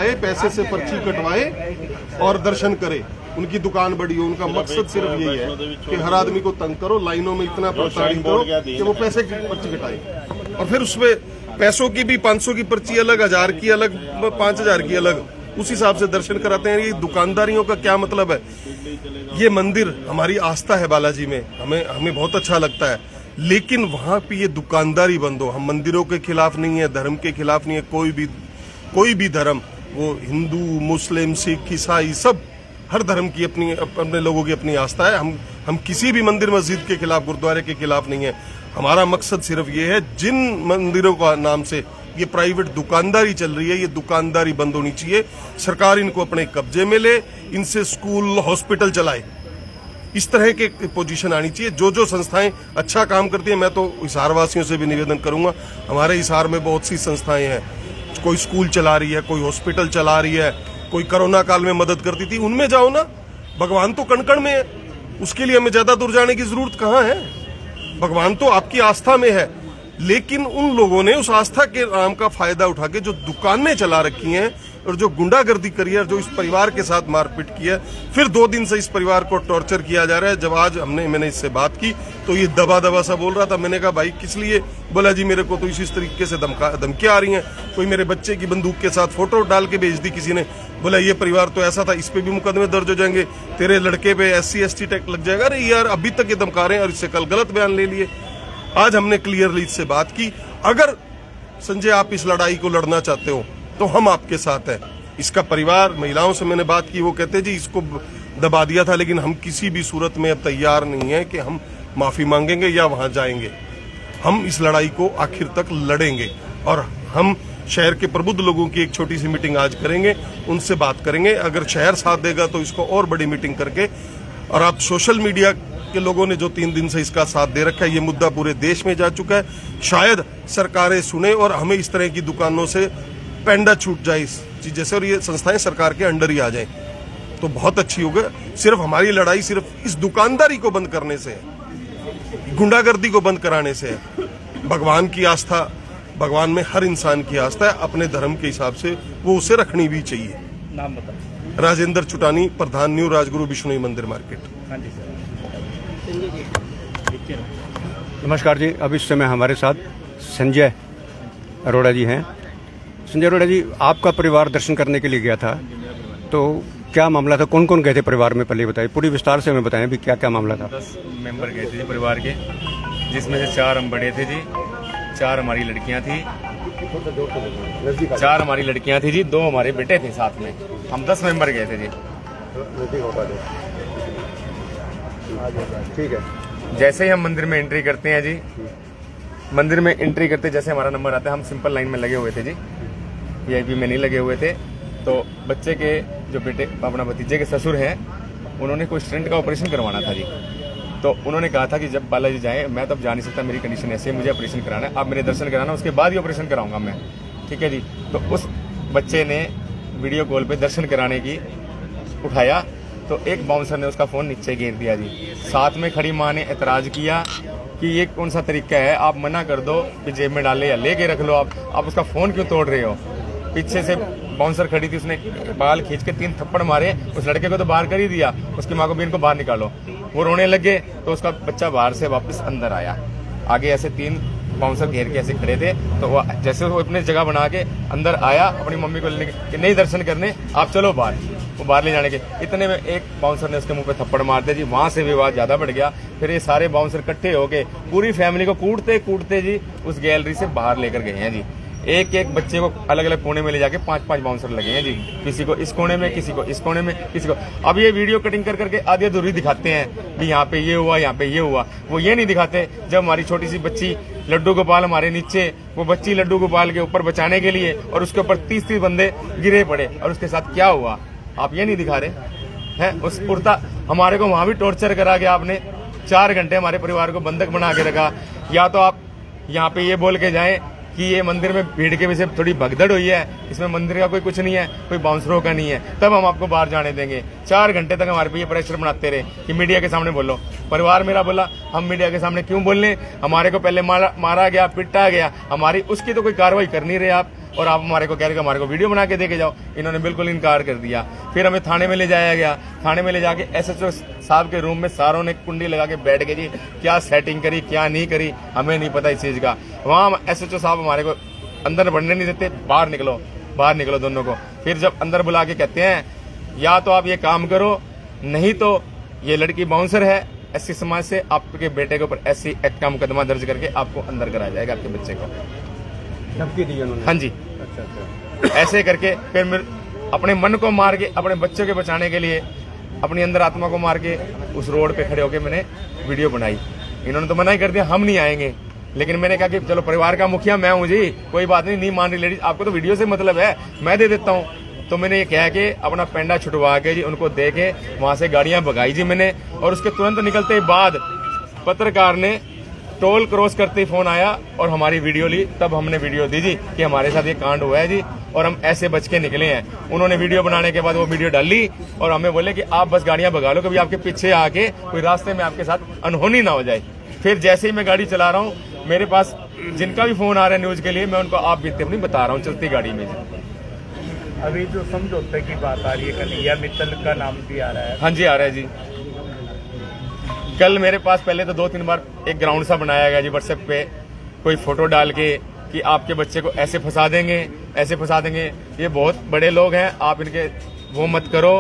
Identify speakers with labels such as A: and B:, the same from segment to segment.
A: आए, पैसे से पर्ची कटवाए और दर्शन करे। उनकी दुकान बड़ी हो, उनका मकसद सिर्फ यही है कि हर आदमी को तंग करो, लाइनों में इतना प्रताड़ित करो कि वो पैसे की पर्ची कटाए। और फिर उसमें पैसों की भी 500 की पर्ची अलग, 1000 की अलग, 5000 की अलग, उस हिसाब से दर्शन कराते हैं। ये दुकानदारियों का क्या मतलब है? ये मंदिर हमारी आस्था है बालाजी में, हमें बहुत अच्छा लगता है, लेकिन वहां पे ये दुकानदारी बंद हो। हम मंदिरों के खिलाफ नहीं है, धर्म के खिलाफ नहीं है, कोई भी धर्म, वो हिंदू, मुस्लिम, सिख, ईसाई, सब हर धर्म की अपने लोगों की अपनी आस्था है। हम किसी भी मंदिर मस्जिद के खिलाफ, गुरुद्वारे के खिलाफ नहीं है। हमारा मकसद सिर्फ ये है, जिन मंदिरों का नाम से ये प्राइवेट दुकानदारी चल रही है, ये दुकानदारी बंद होनी चाहिए। सरकार इनको अपने कब्जे में ले, इनसे स्कूल, हॉस्पिटल चलाए, इस तरह के पोजीशन आनी चाहिए। जो संस्थाएं अच्छा काम करती हैं, मैं तो हिसार वासियों से भी निवेदन करूंगा, हमारे हिसार में बहुत सी संस्थाएं हैं, कोई स्कूल चला रही है, कोई हॉस्पिटल चला रही है, कोई कोरोना काल में मदद करती थी, उनमें जाओ ना। भगवान तो कण-कण में है, उसके लिए हमें ज्यादा दूर जाने की जरूरत कहाँ है? भगवान तो आपकी आस्था में है, लेकिन उन लोगों ने उस आस्था के नाम का फायदा उठा के जो दुकानें चला रखी हैं और जो गुंडागर्दी करी है, जो इस परिवार के साथ मारपीट की है, फिर 2 दिन से इस परिवार को टॉर्चर किया जा रहा है। जब आज मैंने इससे बात की तो ये दबा सा बोल रहा था। मैंने कहा भाई किस लिए? बोला जी मेरे को तो इसी तरीके से धमकियां आ रही हैं, कोई मेरे बच्चे की बंदूक के साथ फोटो डाल के भेज दी किसी ने। बोला ये परिवार तो ऐसा था, इस पे भी मुकदमे दर्ज हो जाएंगे, तेरे लड़के पे SC ST टैक्स लग जाएगा। अरे यार अभी तक ये धमका रहे हैं और इससे कल गलत बयान ले लिए। आज हमने क्लियरली इससे बात की, अगर संजय आप इस लड़ाई को लड़ना चाहते हो तो हम आपके साथ हैं। इसका परिवार, महिलाओं से मैंने बात की, वो कहते जी इसको दबा दिया था, लेकिन हम किसी भी सूरत में अब तैयार नहीं है कि हम माफी मांगेंगे या वहां जाएंगे। हम इस लड़ाई को आखिर तक लड़ेंगे और हम शहर के प्रबुद्ध लोगों की एक छोटी सी मीटिंग आज करेंगे, उनसे बात करेंगे। अगर शहर साथ देगा तो इसको और बड़ी मीटिंग करके, और आप सोशल मीडिया के लोगों ने जो 3 दिन से इसका साथ दे रखा है, ये मुद्दा पूरे देश में जा चुका है। शायद सरकारें सुने और हमें इस तरह की दुकानों से पेंडा छूट जाए इस चीज से, और ये संस्थाएं सरकार के अंडर ही आ जाएं तो बहुत अच्छी होगा। सिर्फ हमारी लड़ाई सिर्फ इस दुकानदारी को बंद करने से है, गुंडागर्दी को बंद कराने से है। भगवान की आस्था, भगवान में हर इंसान की आस्था है, अपने धर्म के हिसाब से वो उसे रखनी भी चाहिए।
B: नाम बताओ।
A: राजेंद्र चुटानी, प्रधान, न्यू राजगुरु बिश्नोई मंदिर मार्केट।
B: हाँ जी सर।
C: नमस्कार जी, अब इस समय हमारे साथ संजय अरोड़ा जी हैं। संजय अरोड़ा जी, आपका परिवार दर्शन करने के लिए गया था, तो क्या मामला था? कौन कौन गए थे परिवार में, पहले बताइए, पूरी विस्तार से हमें बताएं भी क्या क्या मामला था।
D: 10 मेंबर गए थे जी परिवार के, जिसमें से 4 हम बड़े थे जी, 4 हमारी लड़कियां थी, 4 हमारी लड़कियां थी जी, 2 हमारे बेटे थे साथ में। हम 10 मेंबर गए थे जी।
C: ठीक है।
D: जैसे ही हम मंदिर में एंट्री करते हैं जी, मंदिर में एंट्री करते जैसे हमारा नंबर आता है, हम सिंपल लाइन में लगे हुए थे जी, VIP में नहीं लगे हुए थे। तो बच्चे के जो बेटे, अपना भतीजे के ससुर हैं, उन्होंने कोई स्टेंट का ऑपरेशन करवाना था जी। तो उन्होंने कहा था कि जब बालाजी जाए, मैं तब जा नहीं सकता, मेरी कंडीशन ऐसी है, मुझे ऑपरेशन कराना है, आप मेरे दर्शन कराना, उसके बाद ही ऑपरेशन कराऊंगा मैं। ठीक है जी। तो उस बच्चे ने वीडियो कॉल पे दर्शन कराने की उठाया, तो एक बाउंसर ने उसका फ़ोन नीचे गिर दिया जी। साथ में खड़ी माँ ने एतराज़ किया कि ये कौन सा तरीका है, आप मना कर दो कि जेब में डाले या लेके रख लो, आप उसका फ़ोन क्यों तोड़ रहे हो। पीछे से बाउंसर खड़ी थी, उसने बाल खींच के 3 थप्पड़ मारे, उस लड़के को तो बाहर कर ही दिया, उसकी माँ को भी इनको बाहर निकालो। वो रोने लगे तो उसका बच्चा बाहर से वापस अंदर आया। आगे ऐसे 3 बाउंसर घेर के ऐसे खड़े थे, तो वो जैसे वो अपने जगह बना के अंदर आया, अपनी मम्मी को लेने कि नहीं दर्शन करने, आप चलो बाहर। वो बाहर ले जाने के इतने में एक बाउंसर ने उसके मुंह पे थप्पड़ मार दिया जी। वहां से विवाद ज्यादा बढ़ गया। फिर ये सारे बाउंसर इकट्ठे होके पूरी फैमिली को कूटते कूटते जी उस गैलरी से बाहर लेकर गए हैं जी। एक एक बच्चे को अलग अलग कोने में ले जाके 5-5 बाउंसर लगे हैं जी, किसी को इस कोने में, किसी को इस कोने में, किसी को। अब ये वीडियो कटिंग कर करके आधी अधूरी दिखाते हैं भी यहाँ पे ये हुआ, यहाँ पे ये हुआ। वो ये नहीं दिखाते जब हमारी छोटी सी बच्ची लड्डू गोपाल हमारे नीचे, वो बच्ची लड्डू गोपाल के ऊपर बचाने के लिए, और उसके ऊपर 30-30 बंदे गिरे पड़े, और उसके साथ क्या हुआ आप ये नहीं दिखा रहे हैं। उस पुरता हमारे को वहां भी टॉर्चर करा गया आपने, 4 घंटे हमारे परिवार को बंधक बना के रखा। या तो आप यहाँ पे ये बोल के जाएं कि ये मंदिर में भीड़ के वजह से थोड़ी भगदड़ हुई है, इसमें मंदिर का कोई कुछ नहीं है, कोई बाउंसरों का नहीं है, तब हम आपको बाहर जाने देंगे। 4 घंटे तक हमारे पे ये प्रेशर बनाते रहे कि मीडिया के सामने बोलो। परिवार मेरा बोला हम मीडिया के सामने क्यों बोलने, हमारे को पहले मारा गया, पिटा गया, हमारी उसकी तो कोई कार्रवाई कर नहीं रहे आप। और आप हमारे को कह रहे कि हमारे को वीडियो बना के दे के जाओ। इन्होंने बिल्कुल इनकार कर दिया। फिर हमें थाने में ले जाया गया। थाने में ले जाके SHO साहब के रूम में सारों ने कुंडी लगा के बैठ गए जी। क्या सेटिंग करी क्या नहीं करी हमें नहीं पता इस चीज़ का। वहाँ SHO साहब हमारे को अंदर बढ़ने नहीं देते, बाहर निकलो दोनों को। फिर जब अंदर बुला के कहते हैं या तो आप ये काम करो, नहीं तो ये लड़की बाउंसर है SC समाज से, आपके बेटे के ऊपर SC एक्ट का मुकदमा दर्ज करके आपको अंदर कराया जाएगा, आपके बच्चे को
C: धमकी दी उन्होंने।
D: हाँ जी।
C: अच्छा।
D: ऐसे करके फिर मैं अपने मन को मार के, अपने बच्चों के बचाने के लिए अपनी अंदर आत्मा को मार के उस रोड पे खड़े होके मैंने वीडियो बनाई। इन्होंने तो मना ही कर दिया, हम नहीं आएंगे। लेकिन मैंने कहा कि चलो परिवार का मुखिया मैं हूँ जी, कोई बात नहीं मान रही लेडीज, आपको तो वीडियो से मतलब है, मैं दे देता हूँ। तो मैंने ये कह के अपना पेंडा छुटवा के जी उनको दे के वहां से गाड़ियां भगाई जी मैंने। और उसके तुरंत निकलते ही बाद पत्रकार ने टोल क्रॉस करते ही फोन आया और हमारी वीडियो ली। तब हमने वीडियो दी जी कि हमारे साथ ये कांड हुआ है जी और हम ऐसे बच के निकले हैं। उन्होंने वीडियो बनाने के बाद वो वीडियो डाली और हमें बोले कि आप बस गाड़ियां भगा लो, कभी आपके पीछे आके कोई रास्ते में आपके साथ अनहोनी ना हो जाए। फिर जैसे ही मैं गाड़ी चला रहा हूँ, मेरे पास जिनका भी फोन आ रहा है न्यूज के लिए, मैं उनको आप बीते अपनी बता रहा हूँ चलती गाड़ी में जी।
B: अभी जो समझौते की बात आ रही है, कन्हैया मित्तल का नाम भी आ रहा है।
D: हाँ जी आ रहा है जी। कल मेरे पास पहले तो 2-3 बार एक ग्राउंड सा बनाया गया जी व्हाट्सएप पे, कोई फोटो डाल के कि आपके बच्चे को ऐसे फंसा देंगे, ऐसे फंसा देंगे, ये बहुत बड़े लोग हैं, आप इनके वो मत करो,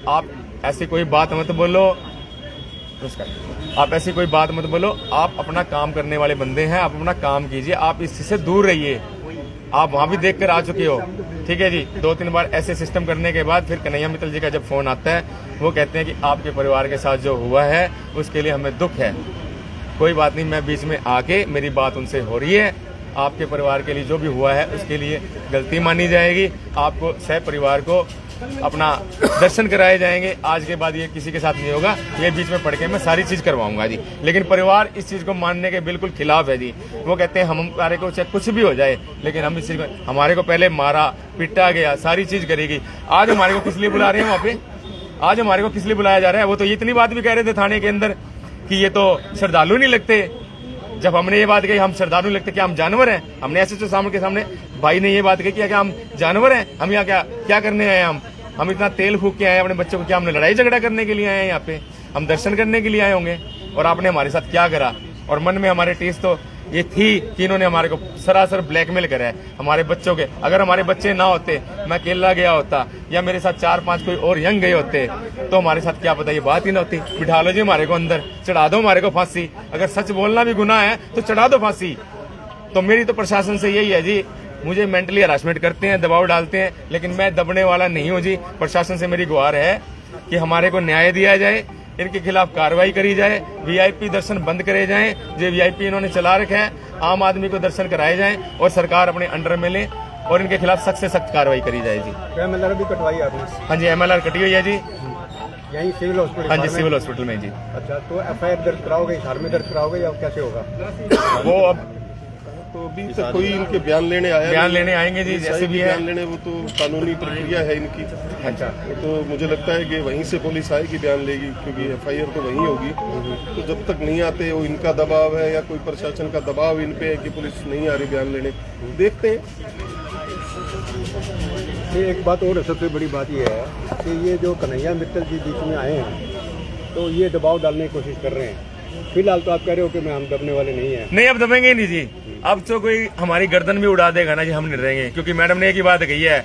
D: आप ऐसी कोई बात मत बोलो, आप ऐसी कोई बात मत बोलो, आप अपना काम करने वाले बंदे हैं, आप अपना काम कीजिए, आप इस चीज से दूर रहिए। आप वहां भी देख कर आ चुके हो, ठीक है जी। 2-3 बार ऐसे सिस्टम करने के बाद फिर कन्हैया मित्तल जी का जब फोन आता है, वो कहते हैं कि आपके परिवार के साथ जो हुआ है उसके लिए हमें दुख है, कोई बात नहीं, मैं बीच में आके मेरी बात उनसे हो रही है, आपके परिवार के लिए जो भी हुआ है उसके लिए गलती मानी जाएगी, आपको सह परिवार को अपना दर्शन कराए जाएंगे, आज के बाद ये किसी के साथ नहीं होगा, ये बीच में पढ़ के मैं सारी चीज करवाऊंगा जी। लेकिन परिवार इस चीज को मानने के बिल्कुल खिलाफ है जी। वो कहते हैं हमारे को चाहे कुछ भी हो जाए, लेकिन हम इस चीज को, हमारे को पहले मारा पीटा गया, सारी चीज करेगी। आज हमारे को किस लिए बुला रहे हैं वहाँ पे, आज हमारे को किस लिए बुलाया जा रहा है? वो तो इतनी बात भी कह रहे थे थाने के अंदर कि ये तो श्रद्धालु नहीं लगते। जब हमने ये बात कही हम श्रद्धालु लगते, क्या हम जानवर हैं? हमने SHO सामने के सामने भाई ने ये बात कही कि क्या हम जानवर हैं? हम यहाँ क्या करने आए? हम इतना तेल फूक के आए अपने बच्चों को, क्या हमने लड़ाई झगड़ा करने के लिए आए हैं यहाँ पे? हम दर्शन करने के लिए आए होंगे। और आपने हमारे साथ क्या करा? और मन में हमारे टेस्ट तो ये थी कि इन्होंने हमारे को सरासर ब्लैकमेल करा है हमारे बच्चों के। अगर हमारे बच्चे ना होते, मैं अकेला गया होता या मेरे साथ 4-5 कोई और यंग गए होते, तो हमारे साथ क्या पता ये बात ही ना होती। बिठा लो जी हमारे को अंदर, चढ़ा दो हमारे को फांसी। अगर सच बोलना भी गुनाह है तो चढ़ा दो फांसी। तो मेरी तो प्रशासन से यही है जी, मुझे मेंटली हरासमेंट करते हैं, दबाव डालते हैं, लेकिन मैं दबने वाला नहीं हूँ जी। प्रशासन से मेरी गुहार है कि हमारे को न्याय दिया जाए, इनके खिलाफ कार्रवाई करी जाए, VIP दर्शन बंद करे जाएं, जो VIP इन्होंने चला रखे हैं, आम आदमी को दर्शन कराए जाएं और सरकार अपने अंडर में ले और इनके खिलाफ सख्त से सख्त कार्रवाई करी जाए जी।
C: MLR भी कटवाई आपने?
D: हाँ जी MLR कटी हुई है जी।
C: यही सिविल हॉस्पिटल?
D: हाँ जी सिविल हॉस्पिटल में जी।
C: अच्छा, तो FIR दर्ज कराओगे, हिसार में दर्ज कराओगे या कैसे होगा
D: वो? अब
A: तो अभी तक कोई इनके बयान लेने आया,
D: बयान लेने आएंगे जी, जैसे भी है
A: बयान लेने, वो तो कानूनी प्रक्रिया है इनकी।
D: अच्छा,
A: तो मुझे लगता है कि वहीं से पुलिस आएगी, बयान लेगी, क्योंकि FIR तो वहीं होगी। तो जब तक नहीं आते, वो इनका दबाव है या कोई प्रशासन का दबाव इन पे है कि पुलिस नहीं आ रही बयान लेने, देखते हैं।
C: ये एक बात और सबसे बड़ी बात ये है कि ये जो कन्हैया मित्तल जी बीच में आए हैं, तो ये दबाव डालने की कोशिश कर रहे हैं। फिलहाल तो आप कह रहे हो कि मैं हम दबने वाले नहीं हैं।
D: नहीं, अब दबेंगे नहीं जी। अब तो कोई हमारी गर्दन भी उड़ा देगा ना जी, हम नहीं रहेंगे। क्योंकि मैडम ने एक ही बात कही है,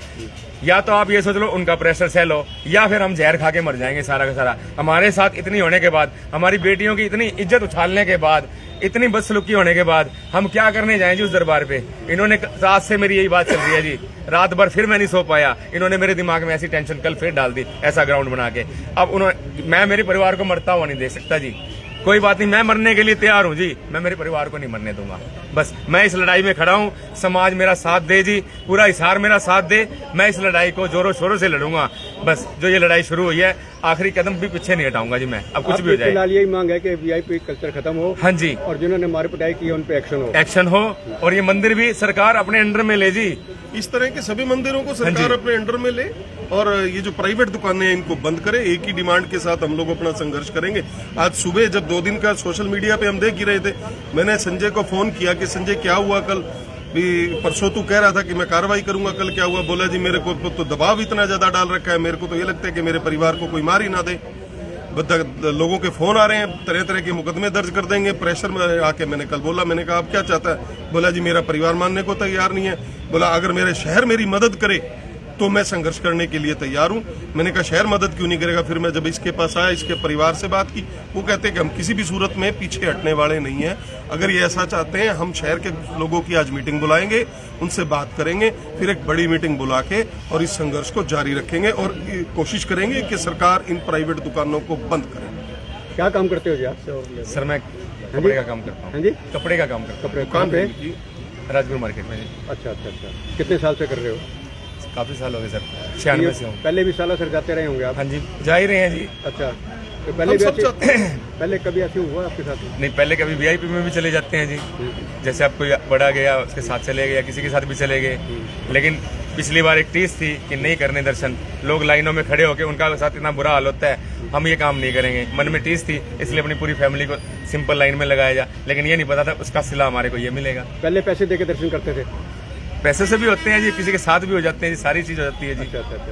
D: या तो आप ये सोच लो उनका प्रेशर सह लो, या फिर हम जहर खा के मर जाएंगे सारा का सारा। हमारे साथ इतनी होने के बाद, हमारी बेटियों की इतनी इज्जत उछालने के बाद, इतनी बदसलूकी होने के बाद हम क्या करने जाएं जी उस दरबार पे? इन्होंने रात से मेरी यही बात चल रही है जी, रात भर फिर मैं नहीं सो पाया। इन्होंने मेरे दिमाग में ऐसी टेंशन कल फिर डाल दी, ऐसा ग्राउंड बना के। अब उन्होंने, मैं मेरे परिवार को मरता हुआ नहीं देख सकता जी। कोई बात नहीं, मैं मरने के लिए तैयार हूँ जी, मैं मेरे परिवार को नहीं मरने दूंगा। बस मैं इस लड़ाई में खड़ा हूँ, समाज मेरा साथ दे जी, पूरा हिसार मेरा साथ दे, मैं इस लड़ाई को जोरों शोरों से लड़ूंगा। बस जो ये लड़ाई शुरू हुई है, आखिरी कदम भी पीछे नहीं हटाऊंगा जी मैं, अब कुछ भी हो जाए।
C: फिलहाल यही मांग है कि VIP कल्चर खत्म हो।
D: हाँ जी,
C: और जिन्होंने मार पिटाई की उन पे एक्शन
D: हो, और ये मंदिर भी सरकार अपने अंडर में ले जी।
A: इस तरह के सभी मंदिरों को सरकार अपने अंडर में ले, और ये जो प्राइवेट दुकानें हैं इनको बंद करे। एक ही डिमांड के साथ हम लोग अपना संघर्ष करेंगे। आज सुबह जब 2 दिन का सोशल मीडिया पे हम देख ही रहे थे, मैंने संजय को फोन किया कि संजय क्या हुआ कल, भी परसों तू कह रहा था कि मैं कार्रवाई करूंगा, कल क्या हुआ? बोला जी मेरे को तो दबाव इतना ज्यादा डाल रखा है, मेरे को तो ये लगता है कि मेरे परिवार को कोई मार ही ना दे। लोगों के फोन आ रहे हैं, तरह तरह के मुकदमे दर्ज कर देंगे, प्रेशर में आके मैंने कल बोला, मैंने कहा आप क्या चाहता है? बोला जी मेरा परिवार मानने को तैयार नहीं है। बोला अगर मेरे शहर मेरी मदद करे तो मैं संघर्ष करने के लिए तैयार हूं। मैंने कहा शहर मदद क्यों नहीं करेगा? फिर मैं जब इसके पास आया, इसके परिवार से बात की, वो कहते हैं कि हम किसी भी सूरत में पीछे हटने वाले नहीं हैं। अगर ये ऐसा चाहते हैं, हम शहर के लोगों की आज मीटिंग बुलाएंगे, उनसे बात करेंगे, फिर एक बड़ी मीटिंग बुला के और इस संघर्ष को जारी रखेंगे और कोशिश करेंगे कि सरकार इन प्राइवेट दुकानों को बंद करे।
C: क्या काम करते हो जी आप?
D: सर मैं कपड़े का काम करता हूँ।
C: जी,
D: कपड़े का काम करता
C: कपड़े कहाँ पे?
D: हूँ राजपुर मार्केट में जी।
C: अच्छा अच्छा अच्छा, कितने साल से कर रहे हो?
D: काफ़ी साल हो गए सर, 96 से हूँ।
C: पहले भी साला सर जाते रहे होंगे आप?
D: हाँ जी, जा ही रहे हैं जी।
C: अच्छा, तो पहले भी पहले कभी ऐसे हुआ आपके साथ?
D: नहीं, पहले कभी वीआईपी में भी चले जाते हैं जी। जैसे आप कोई बड़ा गया उसके साथ चले गए या किसी के साथ भी चले गए। लेकिन पिछली बार एक टीस थी कि नहीं करने दर्शन, लोग लाइनों में खड़े होकर उनका साथ इतना बुरा हाल होता है, हम ये काम नहीं करेंगे। मन में टीस थी, इसलिए अपनी पूरी फैमिली को सिंपल लाइन में लगाया जा, लेकिन ये नहीं पता था उसका सिला हमारे को ये मिलेगा।
C: पहले पैसे देके दर्शन करते थे?
D: पैसे से भी होते हैं जी, किसी के साथ भी हो जाते हैं जी, सारी चीज़ हो जाती है जी।
C: अच्छा अच्छा अच्छा,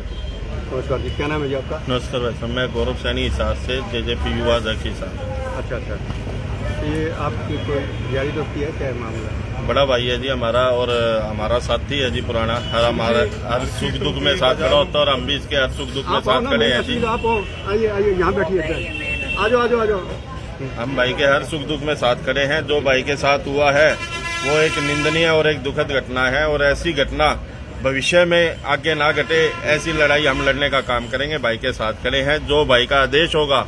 C: नमस्कार जी, क्या नाम है जी आपका?
E: नमस्कार भाई साहब, मैं गौरव सैनी हिसार से, जेजेपी युवा की साथ।
C: अच्छा अच्छा, ये आपकी कोई यारी दोस्ती है, क्या है मामला?
E: बड़ा भाई है जी हमारा, और हमारा साथी है जी पुराना, हर सुख दुख में साथ खड़ा होता है और हम भी इसके हर सुख दुख में साथ खड़े हैं जी।
C: आप आइए आइए, यहाँ बैठिए, आ जाओ आ जाओ आ जाओ।
E: हम भाई के हर सुख दुख में साथ खड़े हैं। जो भाई के साथ हुआ है वो एक निंदनीय और एक दुखद घटना है, और ऐसी घटना भविष्य में आगे ना घटे, ऐसी लड़ाई हम लड़ने का काम करेंगे। भाई के साथ खड़े हैं। जो भाई का आदेश होगा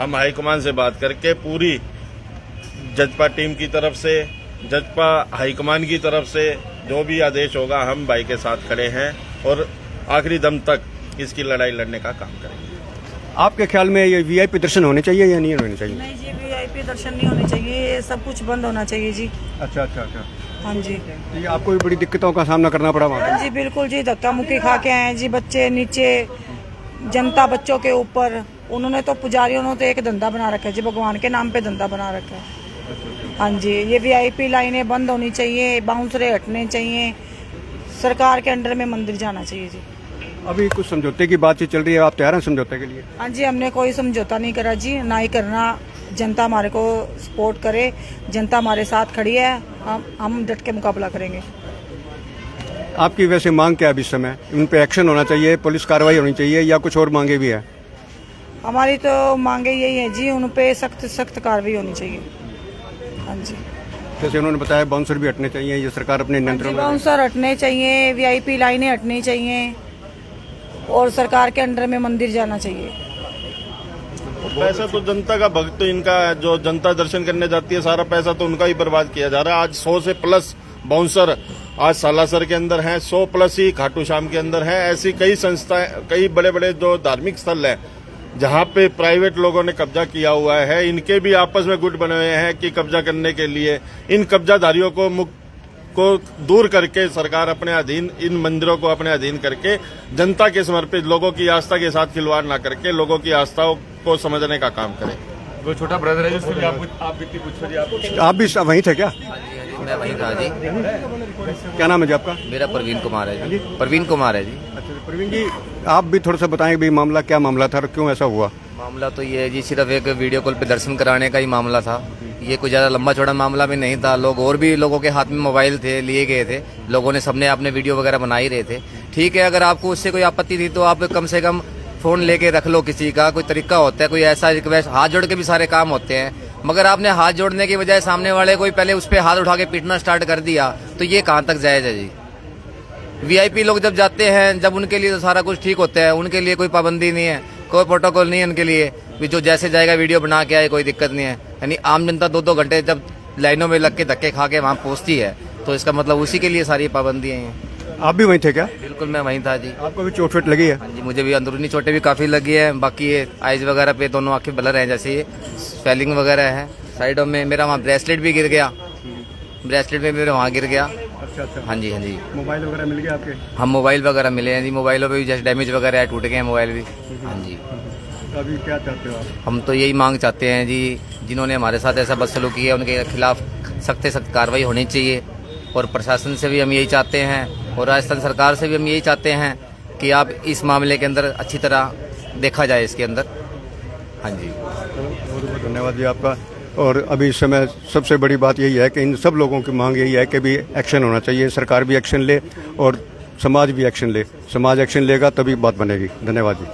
E: हम हाईकमान से बात करके पूरी जजपा टीम की तरफ से, जजपा हाईकमान की तरफ से जो भी आदेश होगा हम भाई के साथ खड़े हैं और आखिरी दम तक इसकी लड़ाई लड़ने का काम करेंगे।
C: आपके ख्याल में ये वीआईपी दर्शन होने चाहिए या नहीं होने चाहिए?
F: नहीं जी, वीआईपी दर्शन नहीं होने चाहिए, ये सब कुछ बंद होना चाहिए जी।
C: अच्छा अच्छा अच्छा,
F: हाँ जी।
C: ये आपको भी बड़ी दिक्कतों का सामना करना पड़ा वहाँ?
F: हाँ जी बिल्कुल जी, धक्का मुक्की खा के आए हैं जी, बच्चे नीचे, जनता बच्चों के ऊपर। उन्होंने तो पुजारियों ने तो एक धंधा बना रखा है जी, भगवान के नाम पे धंधा बना रखा है। हाँ जी, ये वीआईपी लाइनें बंद होनी चाहिए, बाउंसरे हटने चाहिए, सरकार के अंडर में मंदिर जाना चाहिए जी।
C: अभी कुछ समझौते की बातचीत चल रही है, आप तैयार हैं समझौते के लिए?
F: हाँ जी, हमने कोई समझौता नहीं करा जी, ना ही करना। जनता हमारे को सपोर्ट करे, जनता हमारे साथ खड़ी है, हम डट के मुकाबला करेंगे।
C: आपकी वैसे मांग क्या है अभी इस समय? उन पे एक्शन होना चाहिए, पुलिस कार्रवाई होनी चाहिए, या कुछ और मांगे भी है?
F: हमारी तो मांगे यही है जी, उन पे सख्त सख्त कार्रवाई होनी चाहिए। हाँ जी,
C: जैसे उन्होंने बताया बाउंसर भी हटने चाहिए, ये सरकार अपने नियंत्रण में।
F: बाउंसर हटने चाहिए, वीआईपी लाइनें हटनी चाहिए, और सरकार के अंडर में मंदिर जाना चाहिए।
E: पैसा तो जनता का भक्त, इनका जो जनता दर्शन करने जाती है सारा पैसा तो उनका ही बर्बाद किया जा रहा है। आज 100 से प्लस बाउंसर आज सालासर के अंदर हैं, 100 प्लस ही खाटू श्याम के अंदर हैं। ऐसी कई संस्थाएं, कई बड़े बड़े जो धार्मिक स्थल हैं जहां पे प्राइवेट लोगों ने कब्जा किया हुआ है, इनके भी आपस में गुट बने हुए हैं कि कब्जा करने के लिए इन कब्जाधारियों को दूर करके सरकार अपने अधीन, इन मंदिरों को अपने अधीन करके जनता के समर्पित, लोगों की आस्था के साथ खिलवाड़ ना करके लोगों की आस्थाओं को समझने का काम करें।
D: वो छोटा ब्रदर है जिससे भी आप भी पूछो जी।
C: आप भी वहीं थे क्या?
G: मैं वहीं था जी।
C: क्या नाम है जी आपका?
G: मेरा प्रवीण कुमार है जी। प्रवीण कुमार है जी।
C: अच्छा प्रवीण जी, आप भी थोड़ा सा बताएं भाई मामला क्या मामला था और क्यों ऐसा हुआ?
G: मामला तो ये है जी, सिर्फ एक वीडियो कॉल पे दर्शन कराने का ही मामला था। ये कोई ज़्यादा लंबा चौड़ा मामला भी नहीं था। लोग और भी लोगों के हाथ में मोबाइल थे, लिए गए थे, लोगों ने सबने अपने वीडियो वगैरह बना ही रहे थे। ठीक है, अगर आपको उससे कोई आपत्ति थी तो आप कम से कम फोन लेके रख लो। किसी का कोई तरीका होता है, कोई ऐसा रिक्वेस्ट, हाथ जोड़ के भी सारे काम होते हैं, मगर आपने हाथ जोड़ने की बजाय सामने वाले कोई पहले उस पर हाथ उठा के पीटना स्टार्ट कर दिया, तो ये कहाँ तक जायज है जी? वीआईपी लोग जब जाते हैं, जब उनके लिए तो सारा कुछ ठीक होता है, उनके लिए कोई पाबंदी नहीं है, कोई प्रोटोकॉल नहीं है उनके लिए भी, जो जैसे जाएगा वीडियो बना के आए, कोई दिक्कत नहीं है। यानी आम जनता 2-2 घंटे जब लाइनों में लग के धक्के खा के वहाँ पहुँचती है, तो इसका मतलब उसी के लिए सारी पाबंदियाँ हैं।
C: आप भी वहीं थे क्या?
G: बिल्कुल, मैं वहीं था जी।
C: आपको भी चोट लगी है?
G: हाँ जी, मुझे भी अंदरूनी चोटें भी काफ़ी लगी है। बाकी ये आइज वगैरह पे दोनों आंखें ब्लर हैं, जैसे ये स्वेलिंग वगैरह है साइडों में। मेरा वहाँ ब्रेसलेट भी गिर गया, ब्रेसलेट में मेरे वहाँ गिर गया।
C: अच्छा अच्छा,
G: हाँ जी हाँ जी।
C: मोबाइल वगैरह मिल गया आपके?
G: हम मोबाइल वगैरह मिले हैं जी, मोबाइलों पे भी जैसे डैमेज वगैरह है, टूट गए हैं मोबाइल भी। हाँ जी।
C: अभी क्या चाहते हो आप?
G: हम तो यही मांग चाहते हैं जी, जिन्होंने हमारे साथ ऐसा बदसलूकी है उनके खिलाफ सख्त से सख्त कार्रवाई होनी चाहिए। और प्रशासन से भी हम यही चाहते हैं और राजस्थान सरकार से भी हम यही चाहते हैं कि आप इस मामले के अंदर अच्छी तरह देखा जाए इसके अंदर। हाँ जी,
C: बहुत बहुत धन्यवाद जी आपका। और अभी इस समय सबसे बड़ी बात यही है कि इन सब लोगों की मांग यही है कि भी एक्शन होना चाहिए, सरकार भी एक्शन ले और समाज भी एक्शन ले। समाज एक्शन लेगा तभी बात बनेगी। धन्यवाद जी।